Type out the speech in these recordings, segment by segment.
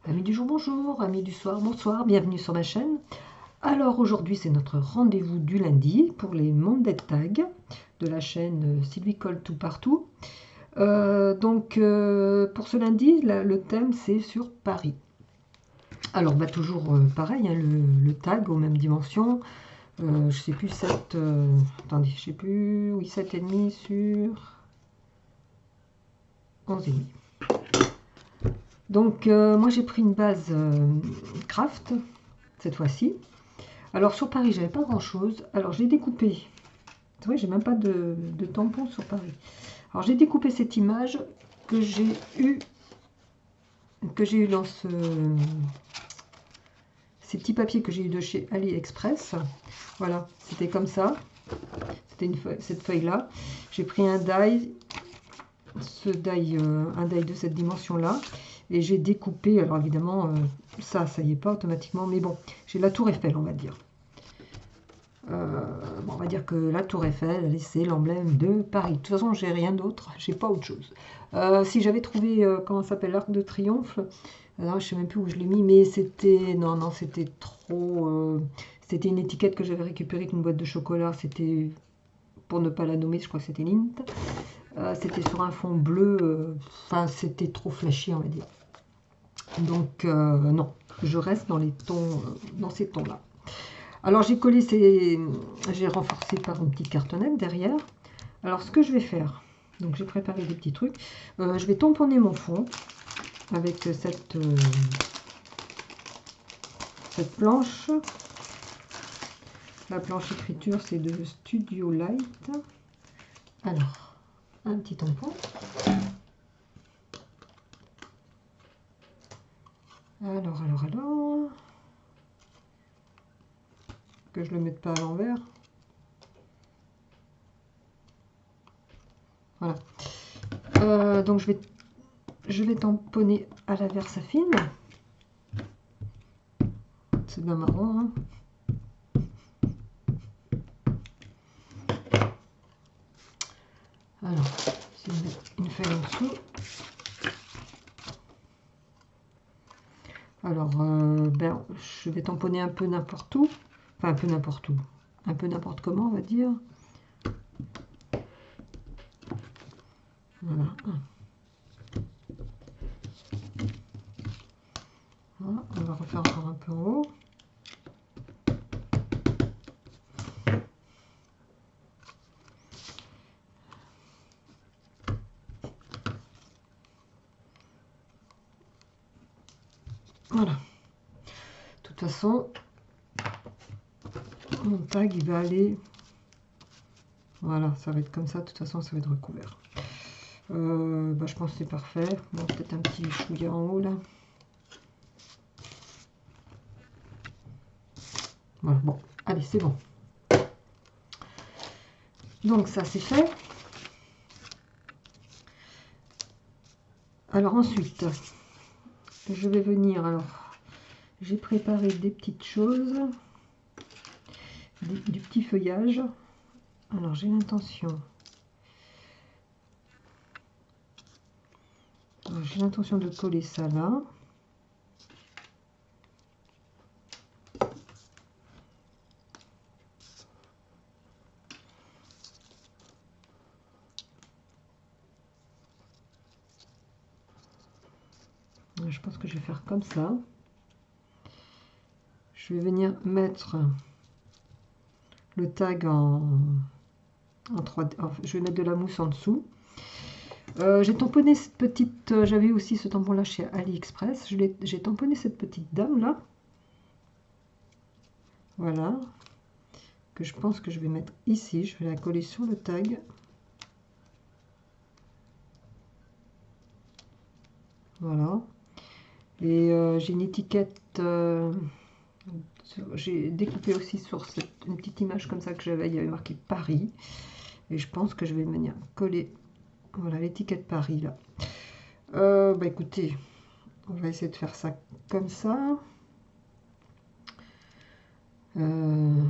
Amis du jour, bonjour, amis du soir, bonsoir, bienvenue sur ma chaîne. Alors aujourd'hui c'est notre rendez-vous du lundi pour les Monday Tags de la chaîne Sylvie Colle Tout Partout. Pour ce lundi, le thème c'est sur Paris. Alors toujours pareil, hein, le tag aux mêmes dimensions. Je sais plus 7, attendez, je sais plus, oui 7,5 sur 11,5. Donc moi j'ai pris une base craft cette fois-ci. Alors sur Paris j'avais pas grand chose. Alors j'ai découpé. C'est vrai j'ai même pas de tampon sur Paris. Alors j'ai découpé cette image que j'ai eu dans ces petits papiers que j'ai eu de chez AliExpress. Voilà, c'était comme ça. C'était cette feuille là. J'ai pris un die, un die de cette dimension là. Et j'ai découpé, alors évidemment, ça y est pas automatiquement, mais bon, j'ai la tour Eiffel, on va dire. Bon, on va dire que la tour Eiffel, c'est l'emblème de Paris. De toute façon, j'ai rien d'autre, j'ai pas autre chose. Si j'avais trouvé, comment ça s'appelle, l'Arc de Triomphe, alors, je sais même plus où je l'ai mis, mais c'était, non, c'était trop... c'était une étiquette que j'avais récupérée d'une boîte de chocolat, c'était, pour ne pas la nommer, je crois que c'était Lint. C'était sur un fond bleu, enfin, c'était trop flashy, on va dire. Donc non, je reste dans les tons, dans ces tons-là. Alors j'ai collé j'ai renforcé par une petite cartonnette derrière. Alors ce que je vais faire, donc j'ai préparé des petits trucs. Je vais tamponner mon fond avec cette planche. La planche écriture c'est de Studio Light. Alors un petit tampon. Alors. Que je ne le mette pas à l'envers. Voilà. Donc je vais tamponner à la Versafine. C'est bien marrant. Hein. Alors, je vais mettre une feuille en dessous. Alors, je vais tamponner un peu n'importe où. Enfin, un peu n'importe où. Un peu n'importe comment, on va dire. Voilà. Voilà. On va refaire encore un peu en haut. Voilà. De toute façon, mon tag, il va aller... Voilà, ça va être comme ça. De toute façon, ça va être recouvert. Je pense que c'est parfait. Bon, peut-être un petit chouïa en haut, là. Voilà, bon. Allez, c'est bon. Donc, ça, c'est fait. Alors, ensuite, je vais venir... Alors, j'ai préparé des petites choses. Du petit feuillage. Alors j'ai l'intention de coller ça là. Je pense que je vais faire comme ça. Je vais venir mettre le tag en 3D. Je vais mettre de la mousse en dessous. J'ai tamponné cette petite... J'avais aussi ce tampon là chez AliExpress. J'ai tamponné cette petite dame là. Voilà. Que je pense que je vais mettre ici. Je vais la coller sur le tag. Voilà. Et j'ai une étiquette... j'ai découpé aussi sur une petite image comme ça que j'avais, il y avait marqué Paris. Et je pense que je vais venir coller, voilà, l'étiquette Paris là. Écoutez, on va essayer de faire ça comme ça. Ouais,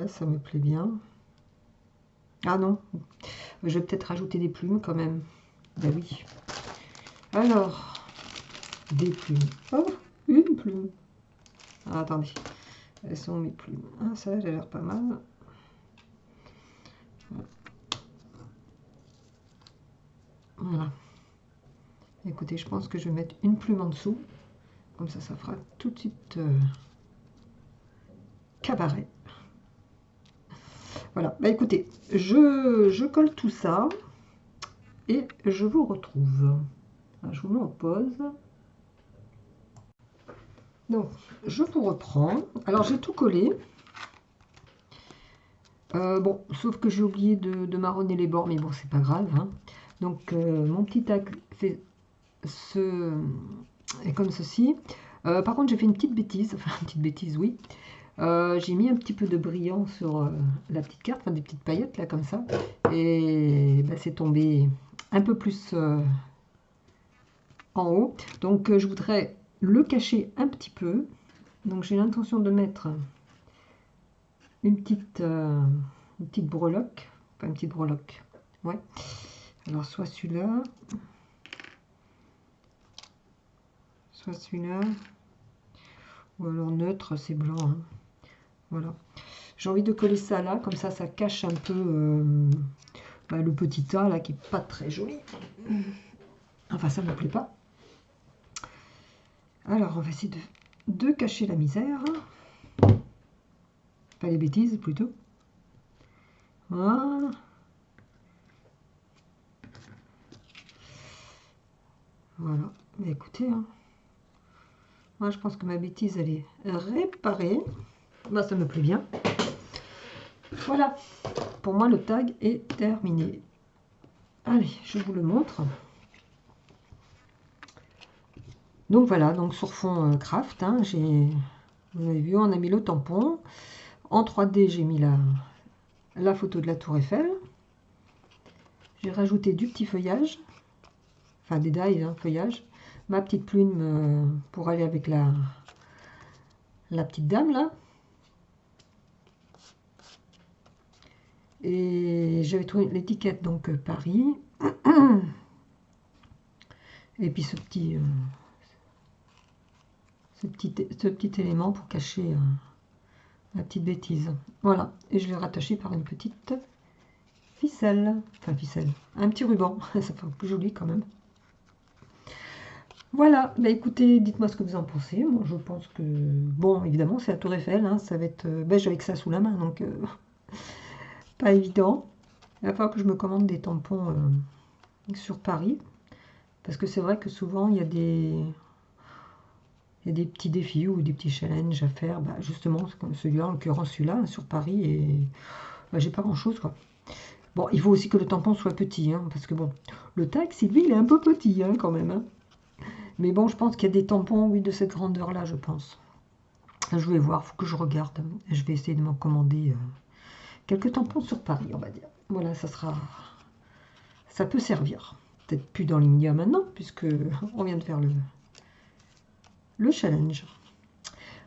ça me plaît bien. Ah non, je vais peut-être rajouter des plumes quand même. Ben oui. Alors, des plumes. Oh, une plume. Ah, attendez, elles sont mes plumes. Ah, ça, elle a l'air pas mal. Voilà. Écoutez, je pense que je vais mettre une plume en dessous. Comme ça fera tout de suite cabaret. Voilà, bah écoutez, je colle tout ça et je vous retrouve. Alors, je vous mets en pause. Donc, je vous reprends. Alors, j'ai tout collé. Bon, sauf que j'ai oublié de marronner les bords, mais bon, c'est pas grave. Hein. Donc, mon petit tag fait est comme ceci. Par contre, j'ai fait une petite bêtise. Enfin, une petite bêtise, oui. J'ai mis un petit peu de brillant sur la petite carte, enfin des petites paillettes là comme ça, et bah, c'est tombé un peu plus en haut. Donc je voudrais le cacher un petit peu. Donc j'ai l'intention de mettre une petite breloque, enfin une petite breloque. Ouais. Alors soit celui-là, soit celui-là, ou alors neutre, c'est blanc. Hein. Voilà. J'ai envie de coller ça là, comme ça, ça cache un peu bah, le petit tas là qui est pas très joli. Enfin, ça ne me plaît pas. Alors, on va essayer de cacher la misère. Pas les bêtises, plutôt. Voilà. Voilà. Mais écoutez, hein. Moi, je pense que ma bêtise, elle est réparée. Bah, ça me plaît bien. Voilà. Pour moi, le tag est terminé. Allez, je vous le montre. Donc voilà, donc sur fond craft, hein, vous avez vu, on a mis le tampon. En 3D, j'ai mis la photo de la tour Eiffel. J'ai rajouté du petit feuillage, enfin des dailles, hein, feuillage. Ma petite plume pour aller avec la petite dame là. Et j'avais trouvé l'étiquette donc Paris. Et puis ce petit élément pour cacher la petite bêtise. Voilà, et je l'ai rattaché par une petite ficelle. Enfin ficelle, un petit ruban, ça fait plus joli quand même. Voilà, bah écoutez, dites-moi ce que vous en pensez. Moi je pense que, bon évidemment c'est la tour Eiffel, hein, ça va être beige avec ça sous la main, donc pas évident. Il va falloir que je me commande des tampons sur Paris, parce que c'est vrai que souvent il y a des petits défis ou des petits challenges à faire, bah, justement comme celui-là, en l'occurrence celui-là, sur Paris, et bah, j'ai pas grand-chose quoi. Bon, il faut aussi que le tampon soit petit, hein, parce que bon, le tag, lui, il est un peu petit hein, quand même. Hein. Mais bon, je pense qu'il y a des tampons, oui, de cette grandeur-là, je pense. Je vais voir, il faut que je regarde. Je vais essayer de m'en commander quelques tampons sur Paris, on va dire. Voilà, ça peut servir. Peut-être plus dans l'immédiat maintenant, puisque on vient de faire le challenge.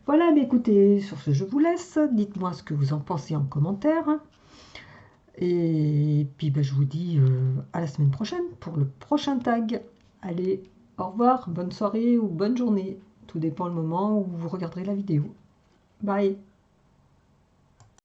Voilà, mais écoutez, sur ce, je vous laisse. Dites-moi ce que vous en pensez en commentaire. Et puis, ben, je vous dis à la semaine prochaine pour le prochain tag. Allez, au revoir, bonne soirée ou bonne journée. Tout dépend le moment où vous regarderez la vidéo. Bye!